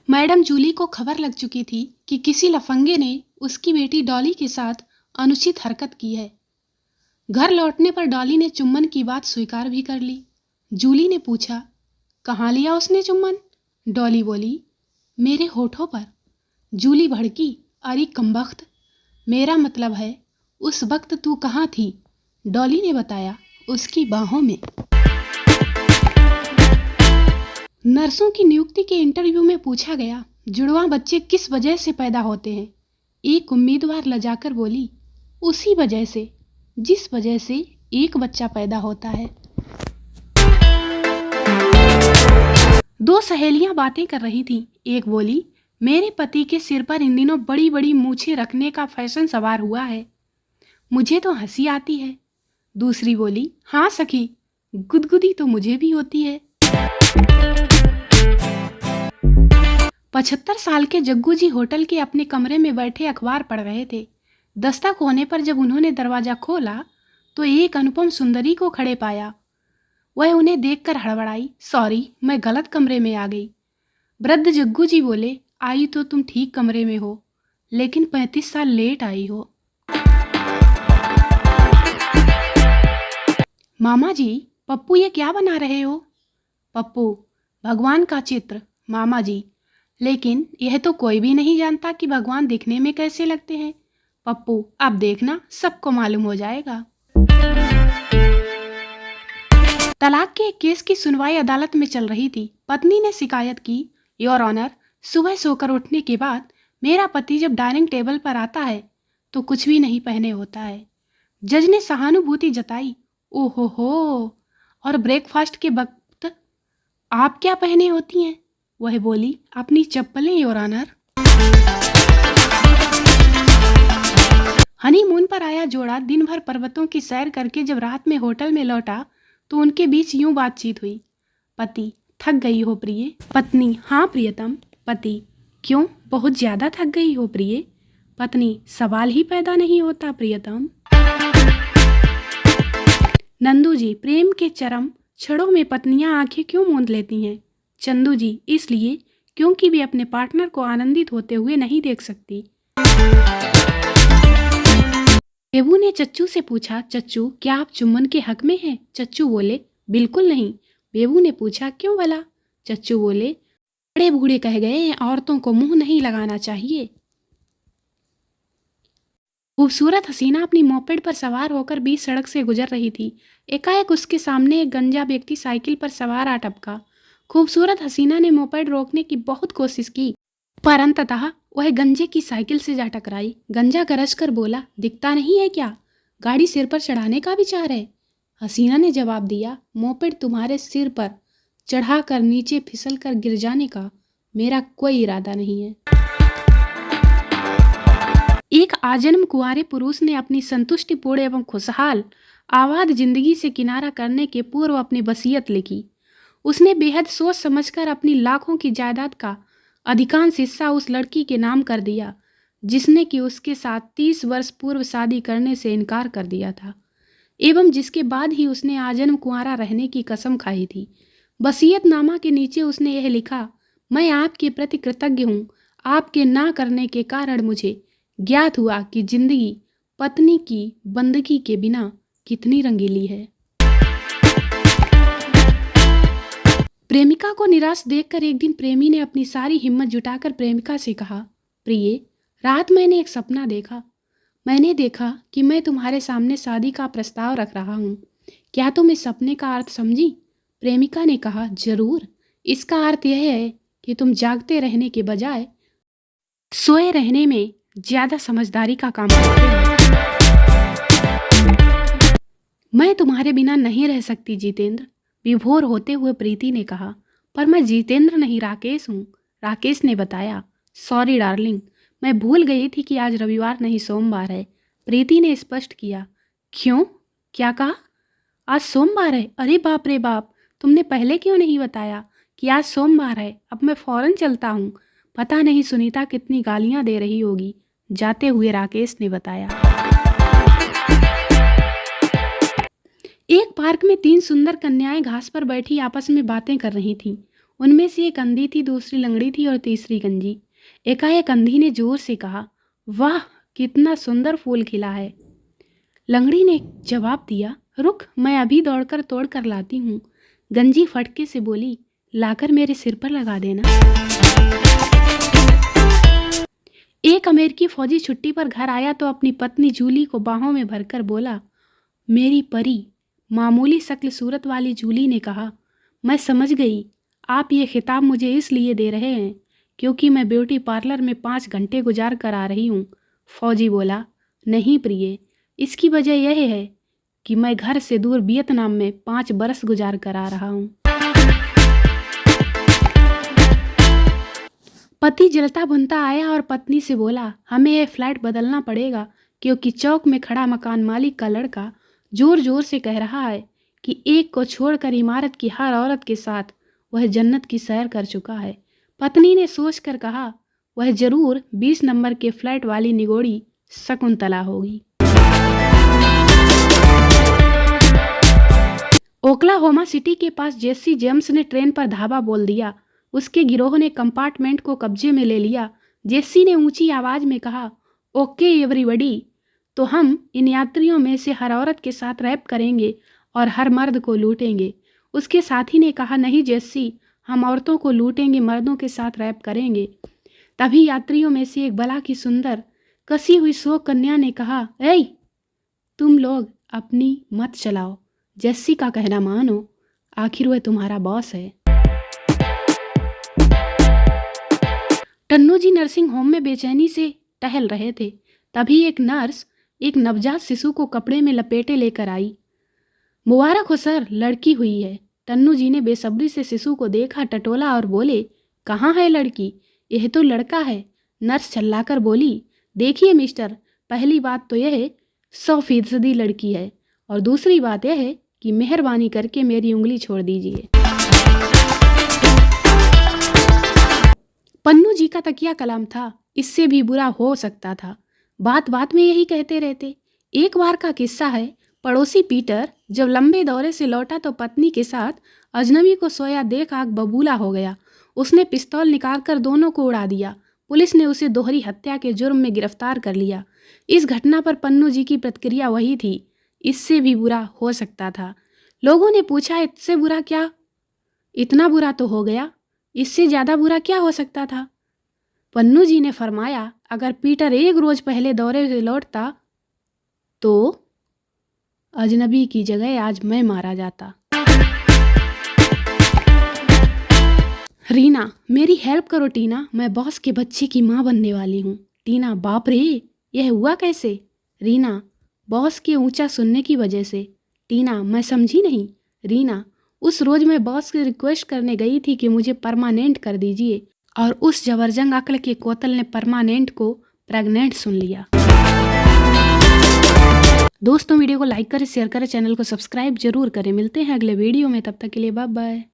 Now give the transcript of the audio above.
Madam Jully को खबर लग चुकी थी कि किसी लफंगे ने उसकी बेटी डॉली के साथ अनुचित हरकत की है। घर लौटने पर डॉली ने चुम्बन की बात स्वीकार भी कर ली। जूली ने पूछा, कहाँ लिया उसने चुम्बन? डॉली बोली, मेरे होठों पर। जूली भड़की, अरे कमबख्त, मेरा मतलब है उस वक्त तू कहाँ थी? डॉली ने बताया, उसकी बाहों में। नर्सों की नियुक्ति के इंटरव्यू में पूछा गया, जुड़वां बच्चे किस वजह से पैदा होते हैं? एक उम्मीदवार लजाकर बोली, उसी वजह से जिस वजह से एक बच्चा पैदा होता है। दो सहेलियां बातें कर रही थीं। एक बोली, मेरे पति के सिर पर इन दिनों बड़ी बड़ी मूछें रखने का फैशन सवार हुआ है, मुझे तो हंसी आती है। दूसरी बोली, हाँ सखी, गुदगुदी तो मुझे भी होती है। 75 साल के जग्गू जी होटल के अपने कमरे में बैठे अखबार पढ़ रहे थे। दस्तक होने पर जब उन्होंने दरवाजा खोला तो एक अनुपम सुंदरी को खड़े पाया। वह उन्हें देखकर हड़बड़ाई, सॉरी, मैं गलत कमरे में आ गई। वृद्ध जग्गू जी बोले, आई तो तुम ठीक कमरे में हो, लेकिन 35 साल लेट आई हो। मामा जी, पप्पू ये क्या बना रहे हो? पप्पू, भगवान का चित्र। मामा जी, लेकिन यह तो कोई भी नहीं जानता कि भगवान दिखने में कैसे लगते हैं। पप्पू, अब देखना, सबको मालूम हो जाएगा। तलाक के एक केस की सुनवाई अदालत में चल रही थी। पत्नी ने शिकायत की, योर ऑनर, सुबह सोकर उठने के बाद मेरा पति जब डाइनिंग टेबल पर आता है तो कुछ भी नहीं पहने होता है। जज ने सहानुभूति जताई, ओहो हो, और ब्रेकफास्ट के वक्त आप क्या पहने होती हैं? वह बोली, अपनी चप्पलें, योर ऑनर। हनीमून पर आया जोड़ा दिन भर पर्वतों की सैर करके जब रात में होटल में लौटा तो उनके बीच यूं बातचीत हुई, पति, थक गई हो प्रिय? पत्नी, हाँ प्रियतम। पति, क्यों, बहुत ज्यादा थक गई हो प्रिय? पत्नी, सवाल ही पैदा नहीं होता प्रियतम। नंदू जी, प्रेम के चरम क्षणों में पत्नियां आंखें क्यों मूंद लेती हैं? चंदू जी, इसलिए क्योंकि वे अपने पार्टनर को आनंदित होते हुए नहीं देख सकती। बेबू ने चच्चू से पूछा, चच्चू, क्या आप चुम्बन के हक में हैं? चच्चू बोले, बिल्कुल नहीं। बेबू ने पूछा, क्यों भला? चच्चू बोले, बड़े बूढ़े कह गए हैं, औरतों को मुंह नहीं लगाना चाहिए। खूबसूरत हसीना अपनी मोपेड पर सवार होकर बीच सड़क से गुजर रही थी। एकाएक उसके सामने एक गंजा व्यक्ति साइकिल पर सवार आ टपका। खूबसूरत हसीना ने मोपेड रोकने की बहुत कोशिश की, पर अंततः वह गंजे की साइकिल से जा टकराई। गंजा गरज कर बोला, दिखता नहीं है क्या? गाड़ी सिर पर चढ़ाने का विचार है? हसीना ने जवाब दिया, मोपेड तुम्हारे सिर पर चढ़ाकर नीचे फिसल कर गिर जाने का मेरा कोई इरादा नहीं है। एक आजन्म कुंवारे पुरुष ने अपनी संतुष्टिपूर्ण एवं खुशहाल आबाद जिंदगी से किनारा करने के पूर्व अपनी वसीयत लिखी। उसने बेहद सोच समझकर अपनी लाखों की जायदाद का अधिकांश हिस्सा उस लड़की के नाम कर दिया जिसने कि उसके साथ 30 वर्ष पूर्व शादी करने से इनकार कर दिया था, एवं जिसके बाद ही उसने आजन्म कुंवारा रहने की कसम खाई थी। वसीयतनामा के नीचे उसने यह लिखा, मैं आपके प्रति कृतज्ञ हूँ। आपके ना करने के कारण मुझे ज्ञात हुआ कि जिंदगी पत्नी की बंदगी के बिना कितनी रंगीली है। प्रेमिका को निराश देखकर एक दिन प्रेमी ने अपनी सारी हिम्मत जुटाकर प्रेमिका से कहा, प्रिय, रात मैंने एक सपना देखा। मैंने देखा कि मैं तुम्हारे सामने शादी का प्रस्ताव रख रहा हूँ। क्या तुम इस सपने का अर्थ समझी? प्रेमिका ने कहा, जरूर। इसका अर्थ यह है कि तुम जागते रहने के बजाय सोए रहने में ज्यादा समझदारी का काम करते हो। मैं तुम्हारे बिना नहीं रह सकती जितेंद्र, विभोर होते हुए प्रीति ने कहा। पर मैं जितेंद्र नहीं, राकेश हूँ। राकेश ने बताया, सॉरी डार्लिंग, मैं भूल गई थी कि आज रविवार नहीं सोमवार है। प्रीति ने स्पष्ट किया। क्यों, क्या कहा? आज सोमवार है? अरे बाप रे बाप, तुमने पहले क्यों नहीं बताया कि आज सोमवार है? अब मैं फौरन चलता हूँ। पता नहीं सुनीता कितनी गालियाँ दे रही होगी, जाते हुए राकेश ने बताया। एक पार्क में 3 सुंदर कन्याएं घास पर बैठी आपस में बातें कर रही थीं। उनमें से एक अंधी थी, दूसरी लंगड़ी थी और तीसरी गंजी। एकाएक अंधी ने जोर से कहा, वाह कितना सुंदर फूल खिला है। लंगड़ी ने जवाब दिया, रुक मैं अभी दौड़कर तोड़ कर लाती हूँ। गंजी फटके से बोली, लाकर मेरे सिर पर लगा देना। एक अमेरिकी फौजी छुट्टी पर घर आया तो अपनी पत्नी जूली को बाहों में भरकर बोला, मेरी परी। मामूली शक्ल सूरत वाली जूली ने कहा, मैं समझ गई, आप ये खिताब मुझे इसलिए दे रहे हैं क्योंकि मैं ब्यूटी पार्लर में 5 घंटे गुजार कर आ रही हूँ। फौजी बोला, नहीं प्रिय, इसकी वजह यह है कि मैं घर से दूर वियतनाम में 5 बरस गुजार कर आ रहा हूँ। पति जलता भुनता आया और पत्नी से बोला, हमें यह फ्लैट बदलना पड़ेगा क्योंकि चौक में खड़ा मकान मालिक का लड़का जोर जोर से कह रहा है कि एक को छोड़कर इमारत की हर औरत के साथ वह जन्नत की सैर कर चुका है। पत्नी ने सोचकर कहा, वह जरूर 20 नंबर के फ्लैट वाली निगोड़ी शकुंतला होगी। ओक्लाहोमा सिटी के पास जेसी जेम्स ने ट्रेन पर धावा बोल दिया। उसके गिरोह ने कंपार्टमेंट को कब्जे में ले लिया। जेसी ने ऊंची आवाज में कहा, ओके एवरीबॉडी, तो हम इन यात्रियों में से हर औरत के साथ रैप करेंगे और हर मर्द को लूटेंगे। उसके साथी ने कहा, नहीं जेसी, हम औरतों को लूटेंगे, मर्दों के साथ रैप करेंगे। तभी यात्रियों में से एक बला की सुंदर कसी हुई शोक कन्या ने कहा, ऐ तुम लोग अपनी मत चलाओ, जेसी का कहना मानो, आखिर वह तुम्हारा बॉस है। टन्नू जी नर्सिंग होम में बेचैनी से टहल रहे थे। तभी एक नर्स एक नवजात शिशु को कपड़े में लपेटे लेकर आई। मुबारक हो सर, लड़की हुई है। टन्नू जी ने बेसब्री से शिशु को देखा, टटोला और बोले, कहाँ है लड़की? यह तो लड़का है। नर्स चिल्लाकर बोली, देखिए मिस्टर, पहली बात तो यह है 100% लड़की है और दूसरी बात यह है कि मेहरबानी करके मेरी उंगली छोड़ दीजिए। पन्नू जी का तकिया कलाम था, इससे भी बुरा हो सकता था। बात बात में यही कहते रहते। एक बार का किस्सा है, पड़ोसी पीटर जब लंबे दौरे से लौटा तो पत्नी के साथ अजनबी को सोया देख आग बबूला हो गया। उसने पिस्तौल निकालकर दोनों को उड़ा दिया। पुलिस ने उसे दोहरी हत्या के जुर्म में गिरफ्तार कर लिया। इस घटना पर पन्नू जी की प्रतिक्रिया वही थी, इससे भी बुरा हो सकता था। लोगों ने पूछा, इससे बुरा क्या? इतना बुरा तो हो गया, इससे ज़्यादा बुरा क्या हो सकता था? पन्नू जी ने फरमाया, अगर पीटर एक रोज पहले दौरे से लौटता तो अजनबी की जगह आज मैं मारा जाता। रीना, मेरी हेल्प करो टीना, मैं बॉस के बच्चे की माँ बनने वाली हूँ। टीना, बाप रे, यह हुआ कैसे? रीना, बॉस के ऊंचा सुनने की वजह से। टीना, मैं समझी नहीं। रीना, उस रोज मैं बॉस से रिक्वेस्ट करने गई थी कि मुझे परमानेंट कर दीजिए और उस जबरजंग अक्ल के कोतल ने परमानेंट को प्रेग्नेंट सुन लिया। दोस्तों वीडियो को लाइक करें, शेयर करें, चैनल को सब्सक्राइब जरूर करें। मिलते हैं अगले वीडियो में, तब तक के लिए बाय बाय।